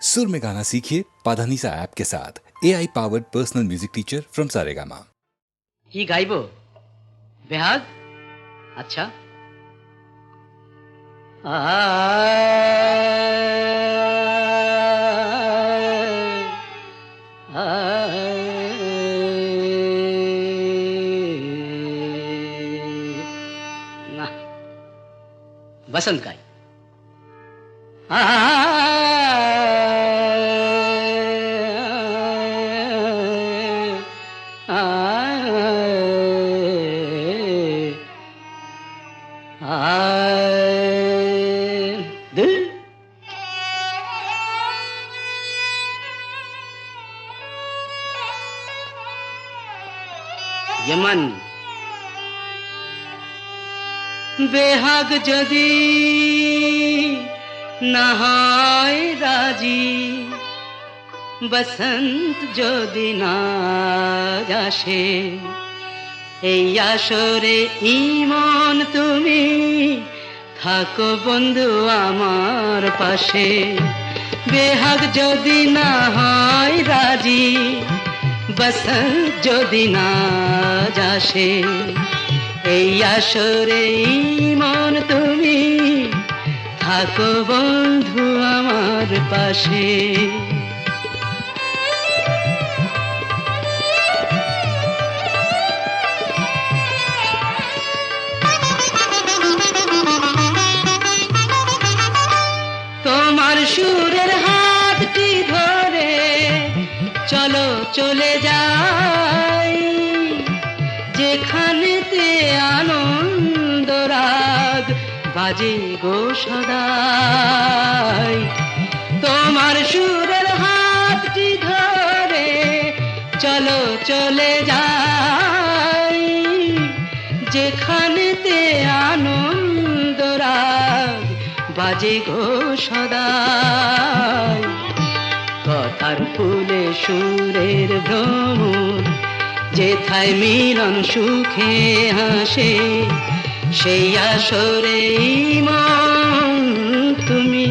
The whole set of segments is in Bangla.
सुर में गाना सीखिए पाधानीसा ऐप के साथ AI powered personal music teacher from Saregama. কি গাইবো বেহাগ আচ্ছা না বসন্ত গাই यमन बेहाग যদি না হয় রাজি বসন্ত যদি না আসে এই আসরে ইমন তুমি থাকো বন্ধু আমার পাশে বেহাগ যদি না হয় রাজি বসন্ত যদি না আসে এই আসরে ইমন তুমি থাকো বন্ধু আমার পাশে তোমার সুরের হাতটি ধরে চলো চলে যাই যেখানেতে আনন্দ রাগ বাজে গো সদাই তোমার সুরের হাতটি ধরে চলো চলে যাই যেখানেতে আনন্দ রাগ বাজে গো সদাই কথার ফুলে সুরের ভ্রমর যেথায় মিলন সুখে হাসে সেই আসরে মন তুমি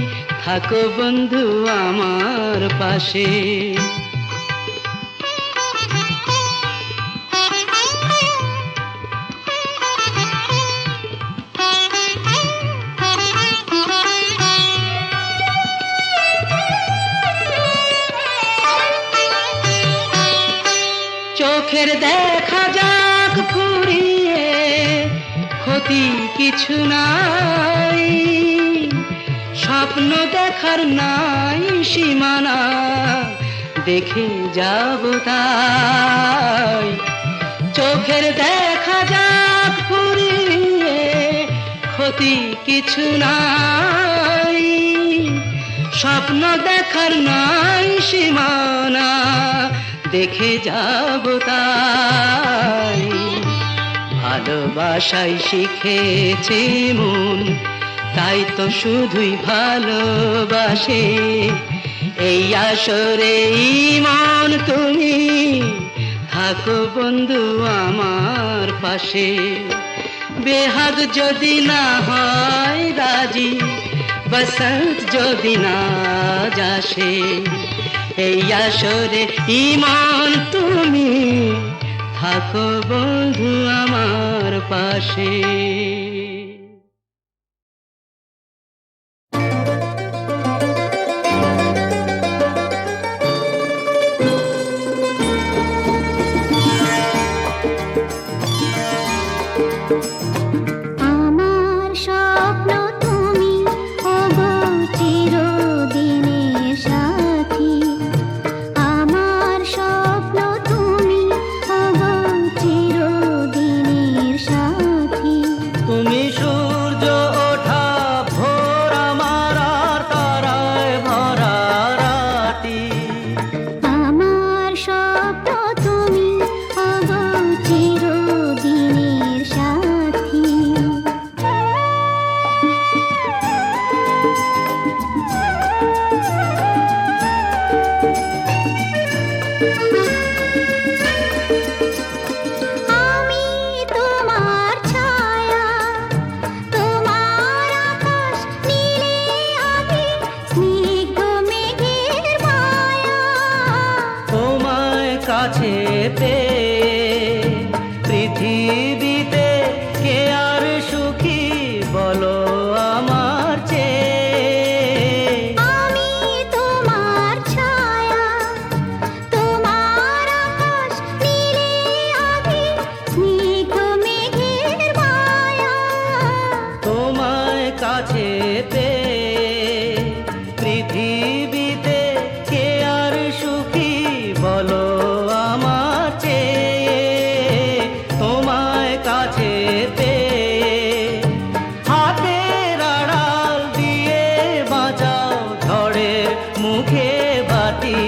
থাকো বন্ধু আমার পাশে চোখের দেখা যাক ফুরিয়ে ক্ষতি কিছু নাই স্বপ্ন দেখার নাই সীমানা দেখে যাব তাই চোখের দেখা যাক ফুরিয়ে ক্ষতি কিছু নাই স্বপ্ন দেখার নাই সীমানা দেখে যাব তাই ভালোবাসাই শিখেছে মন তাই তো শুধুই ভালোবাসে এই আসরে মন তুমি থাকো বন্ধু আমার পাশে বেহাগ যদি না হয় রাজি বসন্ত যদি না আসে এই আসরে ইমন তুমি থাকো বন্ধু আমার পাশে স্নিগ্ধ মেঘের কাছে পেয়ে পৃথিবীতে কে আর সুখী বলো আমার চেয়ে। আমি তোমার ছায়া, তোমার আকাশ নীলে আভি, স্নিগ্ধ মেঘের মায়া। তোমায় কাছে পেয়ে পৃথিবীতে কে আর সুখী বলো আমার চেয়ে। তোমায় কাছে পেয়ে হাতের আড়াল দিয়ে বাঁচাও ঝড়ের মুখে বাতি।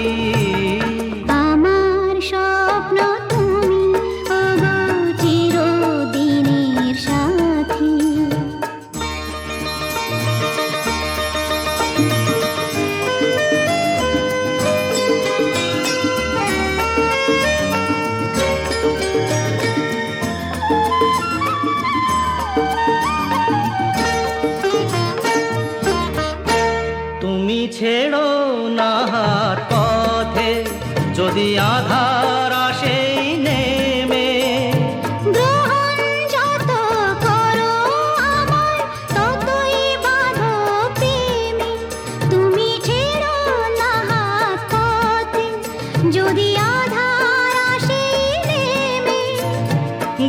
আমার স্বপ্ন তুমি, ওগো চিরদিনের সাথী। তুমি ছেড়ো না হাত পথে যদি আধার আসেই নেমে। গ্রহণ যত করো আমায়, ততই বাঁধো প্রেমে। তুমি ছেড়ো না হাত পথে, যদি আধার আসে নেমে।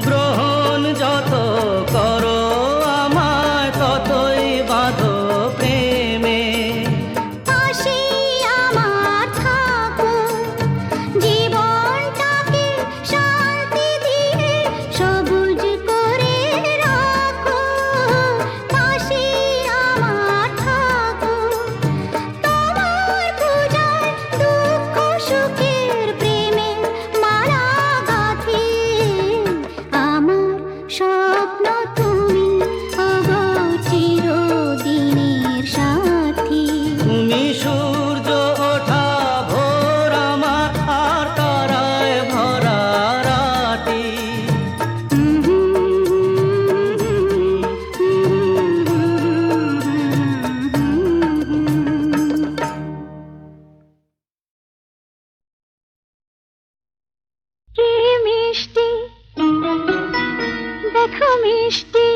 গ্রহণ যত করো আমায় ততই বাঁধো প্রেমে। পাশে আমার থাকো, জীবনটাকে শান্তি দিয়ে সবুজ করে রাখো। পাশে আমার থাকো, তোমার পূজায় দুঃখ সুখের প্রেমে মালা গাঁথি। আমার স্বপ্ন তুমি, ওগো চিরদিনের সাথী। তুমি সূর্য ওঠা ভোর আমার আর তারায় ভরা রাতি। কি মিষ্টি, দেখো মিষ্টি,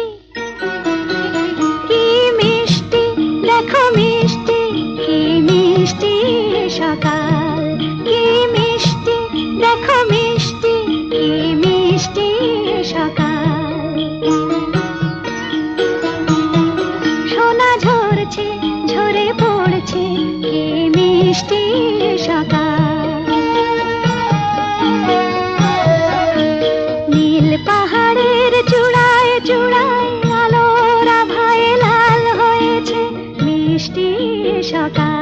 কি মিষ্টি, দেখো মিষ্টি, কি মিষ্টি সকাল। কি মিষ্টি, দেখো মিষ্টি, কি মিষ্টি সকাল। সোনা ঝরছে, ঝরে পড়ছে, কি মিষ্টি সকাল। নীল পাহাড়ের চূড়ায় চূড়ায় আলোর আভায় লাল হয়েছে মিষ্টি সকাল।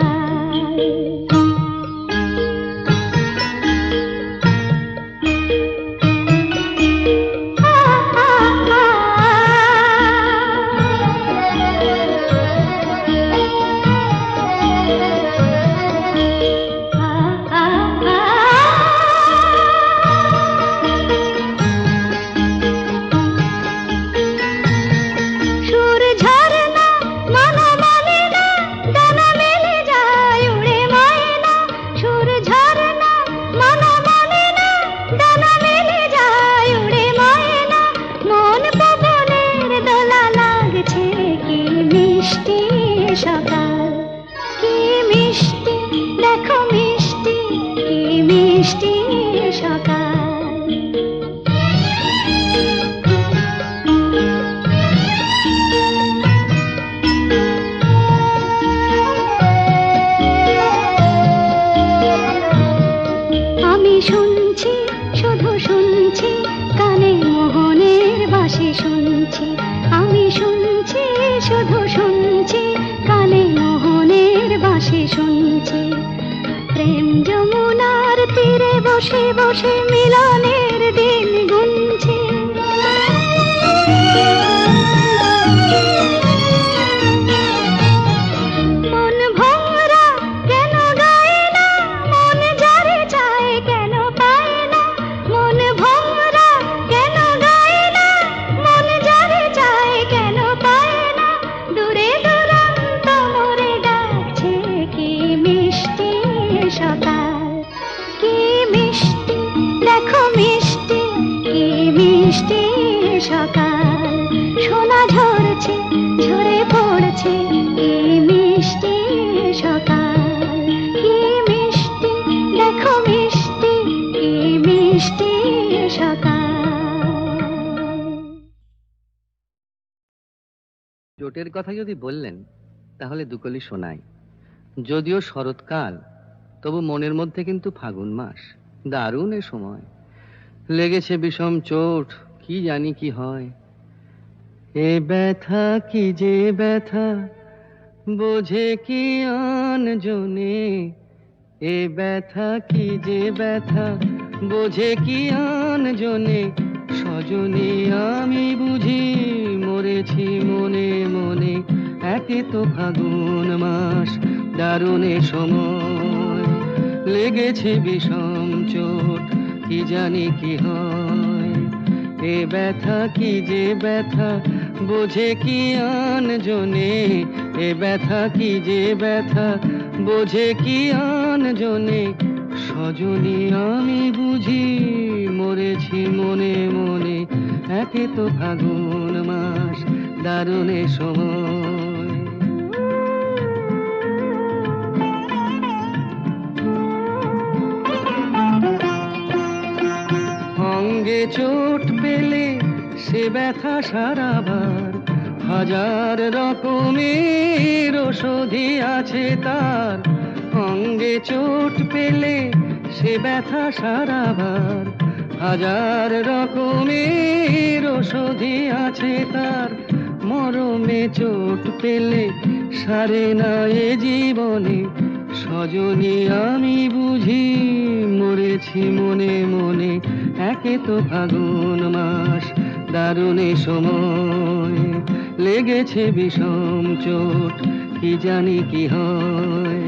সুর ঝরনা মন মানে না, ডানা মেলে যায় উড়ে ময়না। সুর ঝরনা মন মানে না, ডানা মেলে যায় উড়ে ময়না। মন পবনের দোলা লাগছে, কি মিষ্টি সকাল। কি মিষ্টি, দেখো মিষ্টি, কি মিষ্টি সকাল। আমি শুনছি, শুধু শুনছি, কানে মোহনের বাঁশি শুনছি। আমি শুনছি, শুধু শুনছি, কানে মোহনের বাঁশি শুনছি। প্রেম যমুনার তীরে বসে বসে মিলনের দিন গুনছি। মন ভোরা কেন গায় না, মন যারে চায় কেন পায় না। মন ভোরা কেন গায় না, মন যারে চায় কেন পায় না। দূরে দূরান্ত মোরে ডাকছে, কি মিষ্টি সকাল। কি মিষ্টি, মিষ্টি সকাল, কি মিষ্টি দেখো মিষ্টি, কি মিষ্টি সকাল। জোটের কথা যদি বললেন তাহলে দুকলি শোনাই। যদিও শরৎকাল, তবু মনের মধ্যে কিন্তু ফাগুন মাস, দারুণ এ সময়। লেগেছে বিষম চোট, কি জানি কি হয়। এ ব্যথা কি যে ব্যথা, বোঝে কি আনজনে। এ ব্যথা কি যে ব্যথা, বোঝে কি আনজনে। সজনী আমি বুঝি মরেছি মনে মনে। একে তো ফাগুন মাস, দারুণ এ সময়। লেগেছে বিষম চোট, কি জানি কি হয়। এ ব্যথা কি যে ব্যথা, বোঝে কি আনজনে। এ ব্যথা কি যে ব্যথা, বোঝে কি আনজনে। সজনী আমি বুঝি মরেছি মনে মনে। একে তো ফাগুন মাস, দারুণ এ সময়। অঙ্গে চোট পেলে সে ব্যথা সারাবার, হাজার রকমের ওষুধি আছে তার। অঙ্গে চোট পেলে সে ব্যথা সারাবার, হাজার রকমের ওষুধি আছে তার। মরমে চোট পেলে সারে না এ জীবনে। সজনী আমি বুঝি মরেছি মনে মনে। একে তো ফাগুন মাস, দারুণ এ সময়। লেগেছে বিষম চোট, কি জানি কি হয়।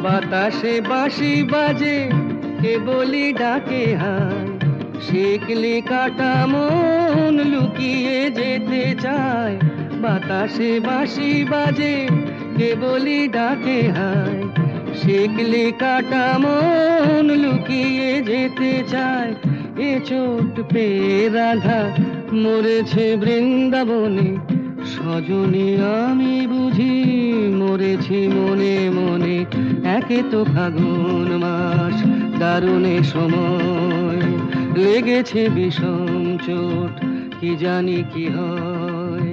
বাতাসে বাঁশি বাজে, কে বলি ডাকে হায়। শিকলি কাটা মন লুকিয়ে যেতে চায়। বাতাসে বাঁশি বাজে, কে বলি ডাকে হায়। শিকলি কাটা মন লুকিয়ে যেতে চায়। এ চোট পেয়ে রাধা মরেছে বৃন্দাবনে। সজনী আমি বুঝি মরেছি মনে মনে। একে তো ফাগুন মাস, দারুণ এ সময়। লেগেছে বিষম চোট, কি জানি কি হয়।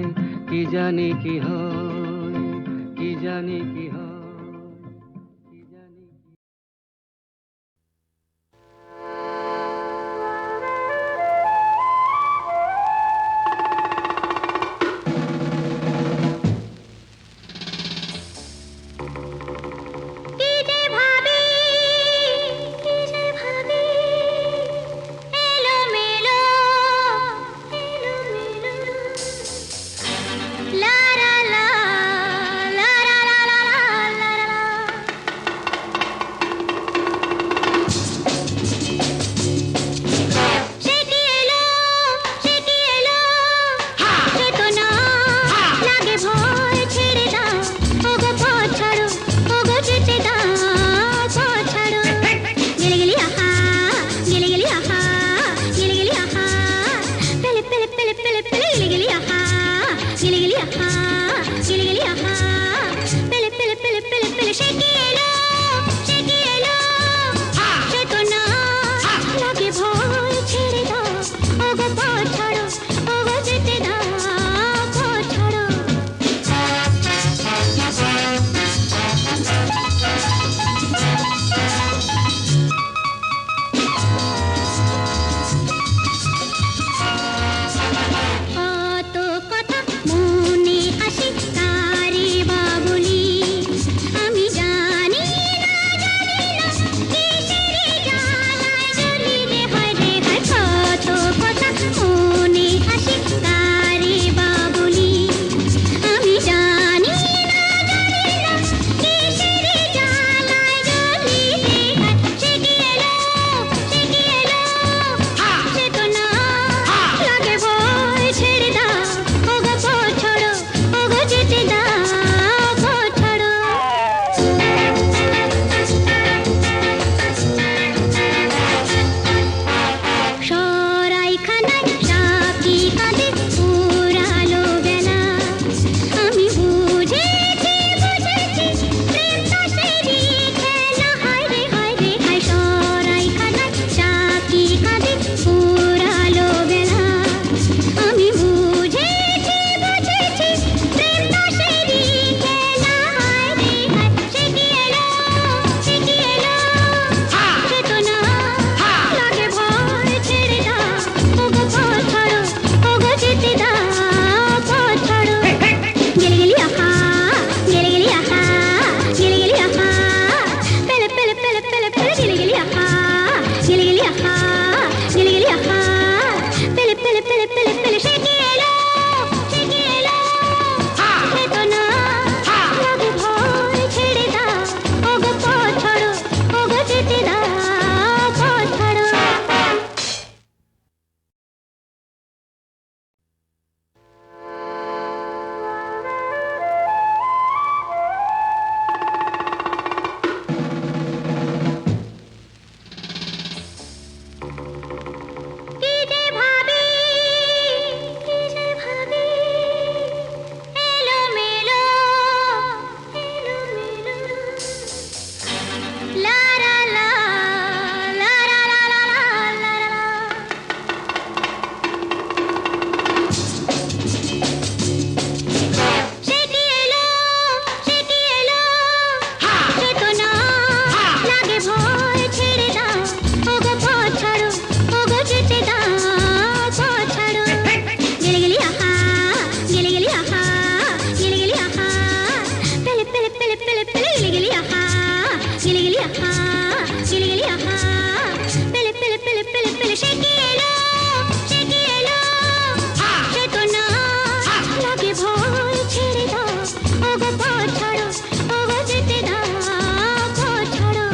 কি জানি কি হয়, কি জানি কি হয়, কি জানি কি। কি যে ভাবি, কি যে ভাবি, এলোমেলো, এলোমেলো। লা লা লা, লা লা লা লা লা, ওগো পথ ছাড়ো, ওগো যেতে দাও পথ ছাড়ো।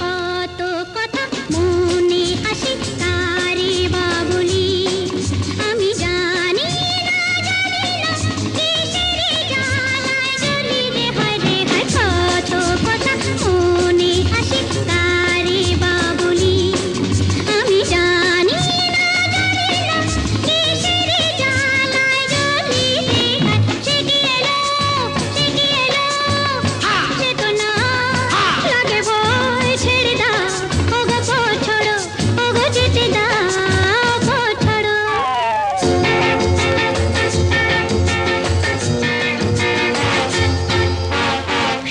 কত কথা মনে আসে তারে বাবুলি, আমি জানি না কিসের জ্বালায় জ্বলি রে হায় রে হায়। কত কথা মনে আসে তারে বাবুলি, আমি জানি না কিসের জ্বালায় জ্বলি রে হায়। সে কি এলো, সে কি এলো, সে তো না লাগে ভয়, ছেড়ে দাও ওগো পথ ছাড়ো, ওগো যেতে দাও পথ ছাড়ো।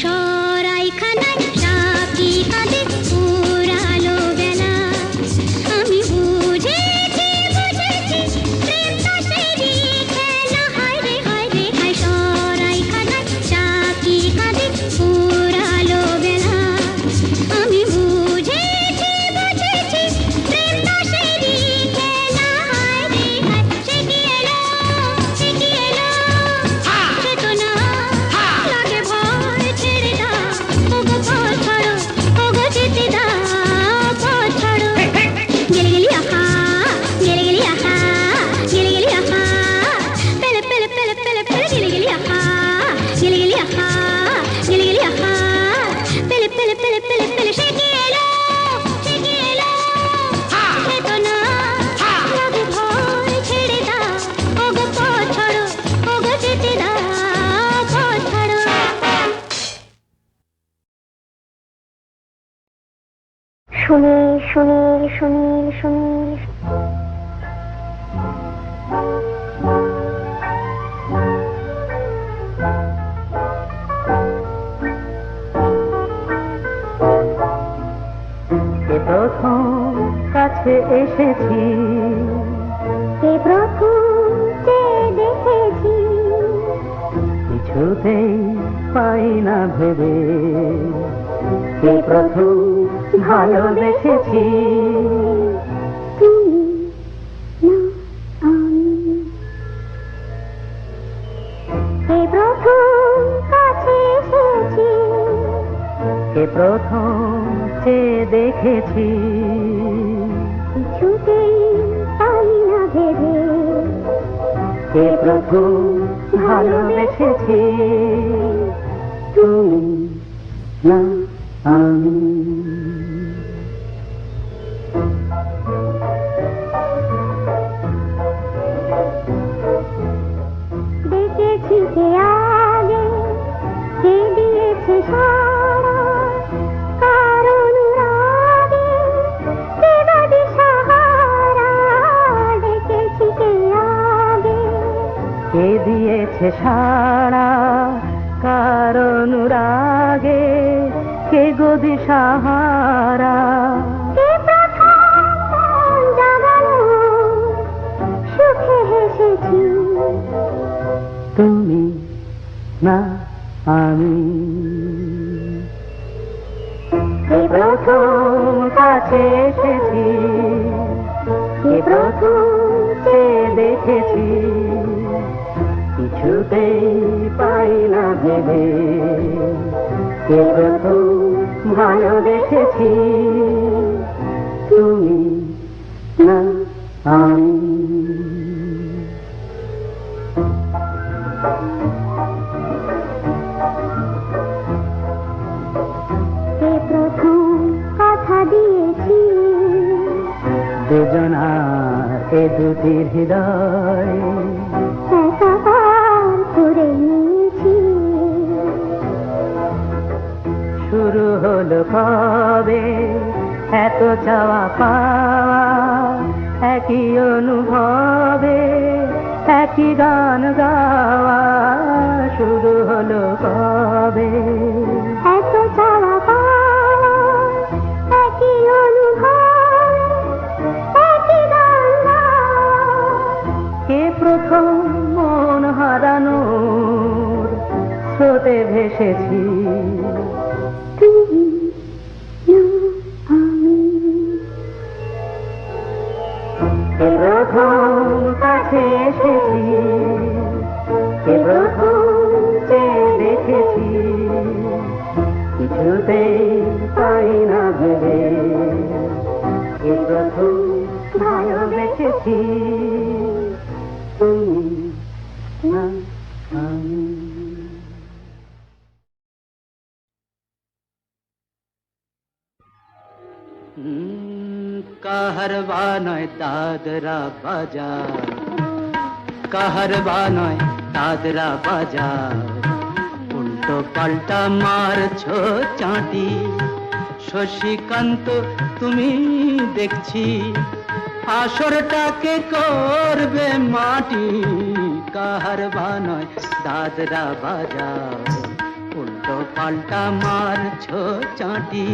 সরাইখানায় সাকি কাঁদে পুরালো বেলা, আমি বুঝেছি বুঝেছি প্রেম দাসেরই খেলা হায় রে হায় রে হায়। সরাইখানায় সাকি কাঁদে পুরালো বেলা, আমি বুঝেছি বুঝেছি প্রেম দাসেরই খেলা হায় রে হায়। সে কি এলো, সে কি এলো, সে তো না লাগে ভয়, ছেড়ে দাও ওগো পথ ছাড়ো, ওগো যেতে দাও পথ ছাড়ো। গেলে গেলি আহা, গেলে গেলি আহা, গেলে গেলি আহা, পেলে পেলে পেলে পেলে পেলে গেলে গেলি আহা, গেলে গেলি আহা, গেলে গেলি আহা, পেলে পেলে পেলে পেলে পেলে। সে কি এলো, সে কি এলো, সে তো না লাগে ভয়, ছেড়ে দাও ওগো পথ ছাড়ো, ওগো যেতে দাও পথ ছাড়ো। সুনীল সুনীল সুনীল সুনীল কে প্রথম কাছে এসেছি, কে প্রথম চেয়ে দেখেছি, কিছুতেই পাই না ভেবে, কে প্রথম ভালোবেসেছি। তুমি না আমি। কে প্রথম কাছে এসেছি, কে প্রথম চেয়ে দেখেছি, কিছুতেই পাই না ভেবে, কে প্রথম ভালোবেসেছি। তুমি না আমি। দেখেছি কে আগে, কে দিয়েছে সাড়া, কারণ রাগে কে বাদে সাহারা। দেখেছি কে আগে, কে দিয়েছে সাড়া, কারণ রাগে কে গদি সাহারা। কে প্রথম মন জাগালো, সুখে হেসেছি। তুমি না আমি। কে প্রথম কাছে এসেছি, কে প্রথম চেয়ে দেখেছি, কিছুতেই পাই না ভেবে, কে প্রথম ভালোবেসেছি। তুমি না আমি। কে প্রথম কথা দিয়েছি, দুজনার এ দুটি হৃদয় একাকার করে নিয়েছি। শুরু হলো কবে এত চাওয়া পাওয়া, একই অনুভবে একই গান গাওয়া। শুরু হলো কবে এত চাওয়া পাওয়া, একই অনুভব, একই গান গাওয়া। কে প্রথম মন হারানোর স্রোতে ভেসেছি। তুমি কাছে এসেছি, কে প্রথম চেয়ে দেখেছি, কিছুতেই পাই না ভেবে, কে প্রথম ভালোবেসেছি, তুমি না আমি। কাহারবা নয় দাদরা বাজার, কাহারবা নয় দাদরা বাজার, উল্টো পাল্টা মারছো চাঁটি, শশীকান্ত তুমি দেখছি আসরটাকে করবে মাটি, কাহারবা নয় দাদরা বাজার, উল্টো পাল্টা মারছো চাঁটি,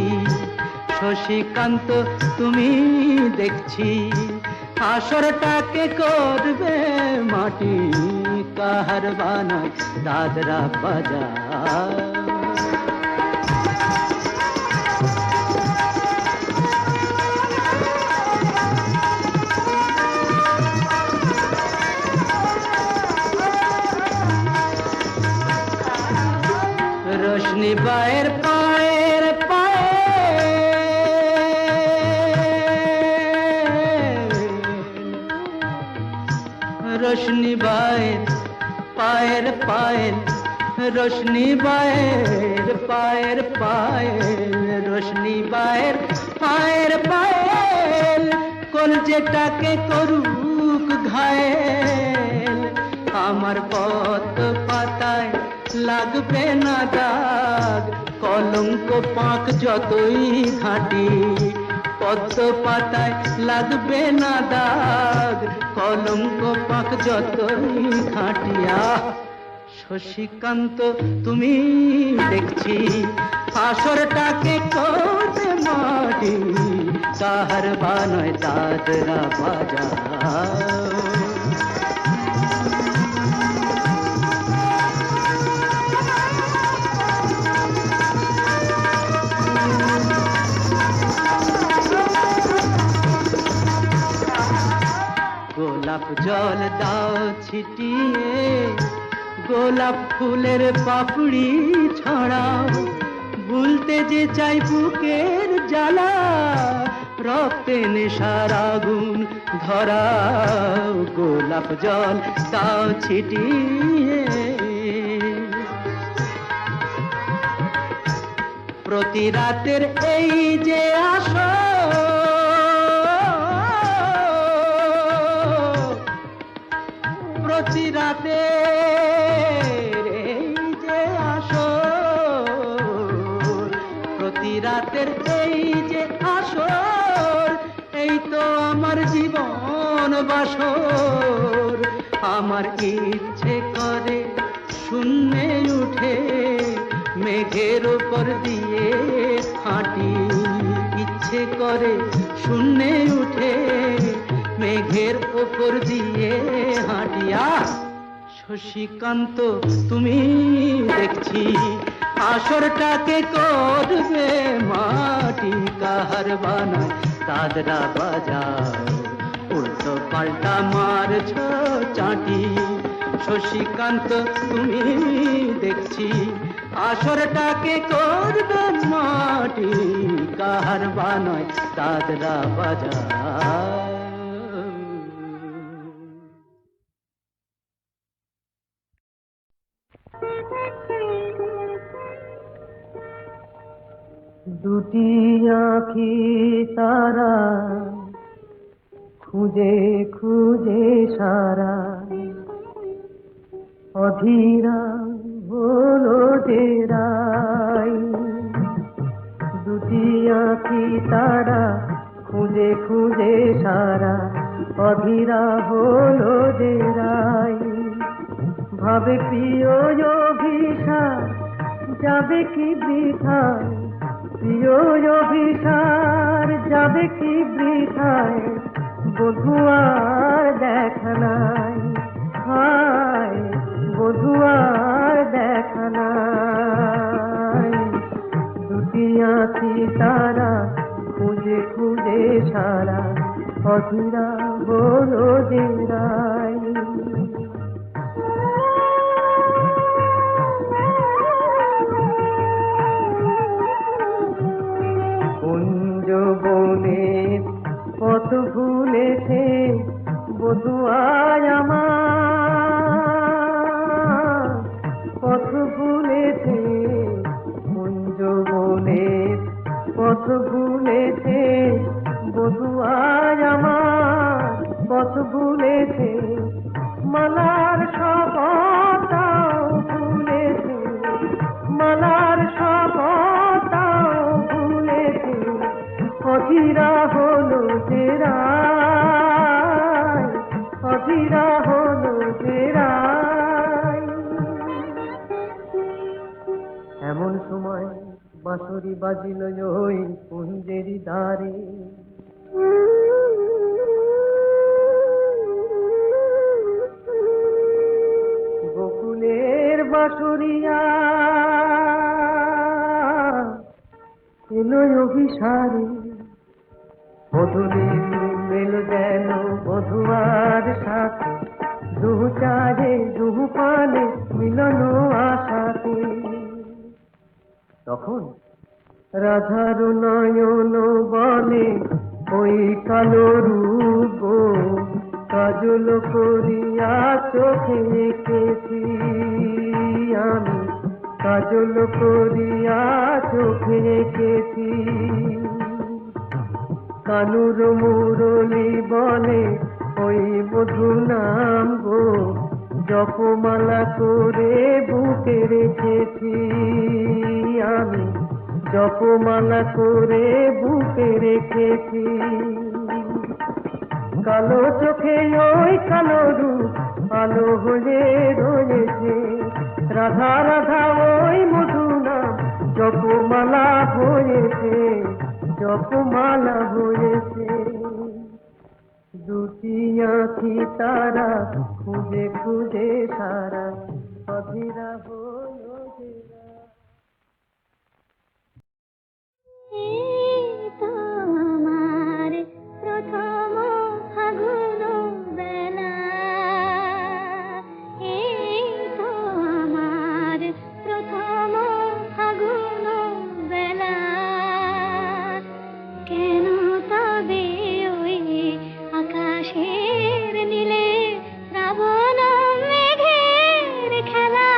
শশীকান্ত তুমি দেখছি আসরটাকে করবে মাটি, কাহারবা নয় দাদরা বাজার। रोशनी बाहर पाएर पाए, रोशनी बाहर पाएर पायल, रोशनी बाहर पाएर पायल, रोशनी बाहर पाएर पायल, কলজেটাকে করুক ঘায়েল, আমার পথ পাতায় লাগবে না দাগ, কলঙ্ক পাক যতই ঘাঁটি, পদ্ম পাতায় লাগবে না দাগ, কলঙ্ক পাক যতই ঘাঁটিয়া, শশীকান্ত তুমি দেখছি আসরটাকে করবে মাটি, কাহারবা নয় দাদরা বাজার। গোলাপ জল দাও ছিটিয়ে, গোলাপ ফুলের পাপড়ি ছড়াও, ভুলতে যে চাই বুকের জ্বালা, রক্তে নেশার আগুন ধরাও, গোলাপ জল দাও ছিটিয়ে, প্রতি রাতের এই যে আসর, প্রতি রাতের এই যে আসর, প্রতি রাতের এই যে আসর, এই তো আমার জীবন বাসর, আমার ইচ্ছে করে শূন্যে উঠে মেঘের উপর দিয়ে হাঁটি, ইচ্ছে করে শূন্যে উঠে মেঘের উপর দিয়ে হাঁটিয়া, শশীকান্ত তুমি দেখছি আসরটাকে করবে মাটি, কাহারবা নয় দাদরা বাজার, উল্টো পাল্টা মারছো চাঁটি, শশীকান্ত তুমি দেখছি আসরটাকে করবে মাটি, কাহারবা নয় দাদরা বাজার। দুটি আঁখি তারা খুঁজে খুঁজে সারা, অধীরা হলো যে রাই, দুটি আঁখি তারা খুঁজে খুঁজে সারা, অধীরা হলো যে রাই, ভাবে প্রিয় অভিশাপ যাবে কি বৃথায়, প্রিয় অভিসার যাবে কি বৃথায়, বধুয়ার দেখা নাই, হায় বধুয়ার দেখা নাই, দুটি আঁখি তারা খুঁজে খুঁজে সারা, অধীরা হলো যে রাই। কুঞ্জ বনের পথ ভুলেছে বধুয়ায় আমার, পথ ভুলেছে কুঞ্জ বনের পথ ভুলেছে বধুয়ায় আমার, পথ ভুলেছে মালার শপথটাও ভুলেছে, মালার শপথটাও ভুলেছে, অধীরা হলো যে রায়, অধীরা হলো যে রায়। এমন সময় বাঁশরি বাজিল ওই কুঞ্জেরি দ্বারে, গোকুলের বাঁশরিয়া এলো অভিসারে, বধূলি মেল যেন বধুয়ার সাথে, দুহু চারে দুহু পানে মিলন আশাতে। তখন রাধার নয়ন বলে ওই কালো রূপ কাজল করিয়া চোখে এঁকেছি আমি, কাজল করিয়া চোখে এঁকেছি। কানুর মুরলি বলে ওই বধূ নাম গো, জপমালা করে বুকে রেখেছি আমি, জপমালা করে বুকে রেখেছি। কালো চোখে ওই কালো রূপ আলো হয়ে রয়েছে, রাধা রাধা ওই মধু নাম জপমালা হয়েছে, জপমালা হয়েছে। দুটি আঁখি তারা খুঁজে খুঁজে সারা, অধীরা হলো যে রায়। এই তো আমার প্রথম ফাগুন বেলা, এই তো আমার প্রথম ফাগুন বেলা, কেন তবে ওই আকাশের নীলে শ্রাবণ মেঘের খেলা,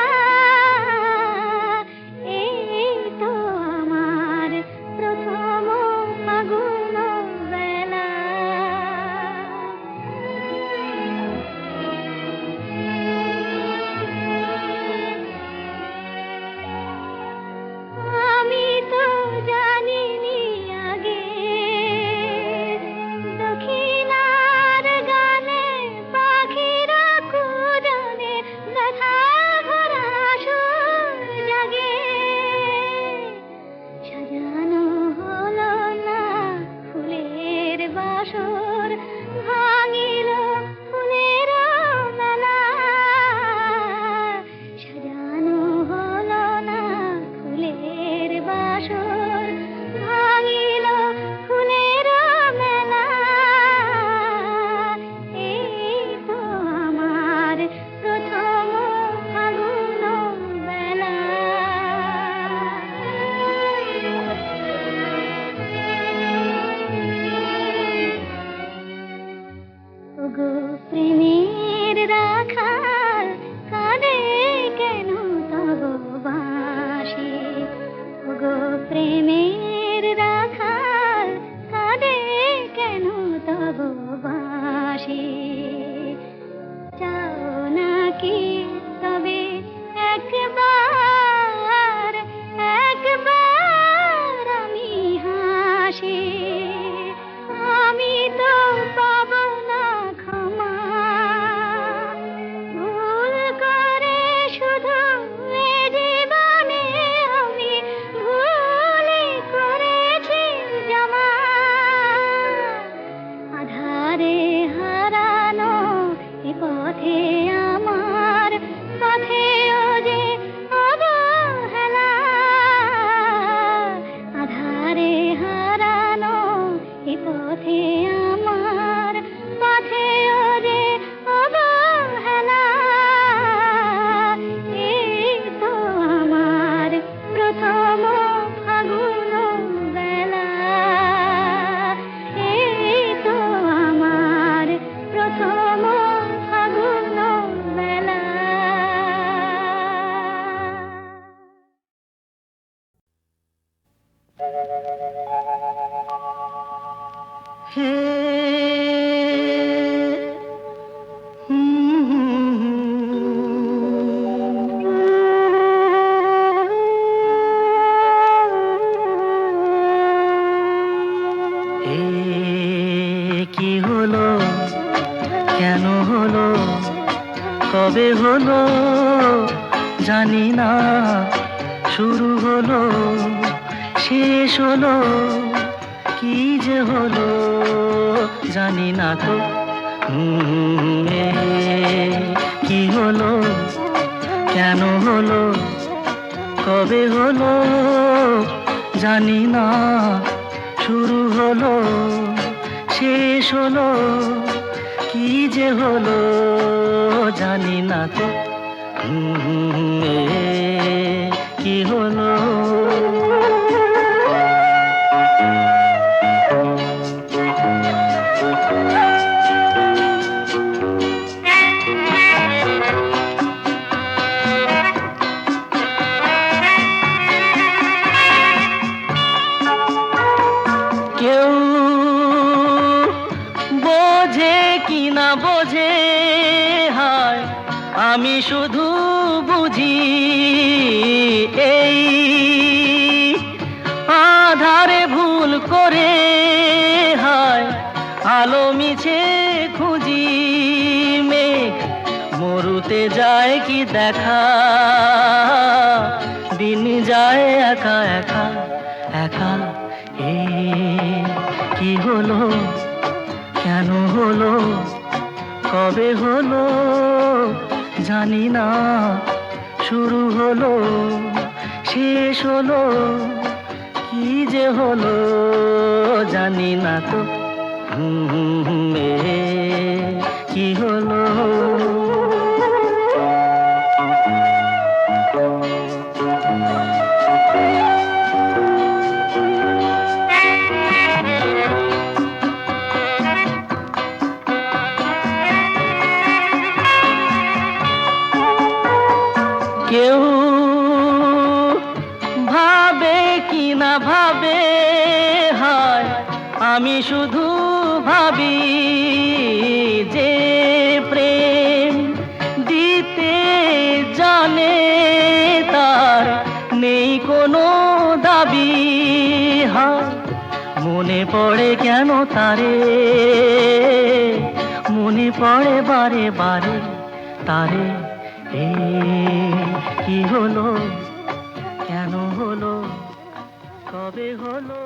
হে কি হলো, কেন হলো, কবে হলো জানি না, শুরু হলো শেষ হলো, কি যে হলো জানি না তো। কি হলো, কেন হলো, কবে হলো জানি না, শুরু হলো শেষ হলো, কি যে হলো জানি না তো। কি হলো, কেউ বোঝে কি না বোঝে, হায় আমি শুধু বুঝি এই আধারে ভুল করে, হায় আলো মিছে খুঁজি, মেঘ মরুতে যায় কি দেখা, দিন যায় একা একা একা। কি হলো, কেন হলো, কবে হলো জানি না, শুরু হলো শেষ হলো, কি যে হলো জানি না তো। কি হলো, কেউ ভাবে কি না ভাবে, হায় আমি শুধু ভাবি যে প্রেম দিতে জানে, তার নেই কোনো দাবি, হায় মনে পড়ে কেন তারে, মনে পড়ে বারে বারে তারে। কি হলো, কেন হলো, কবে হলো।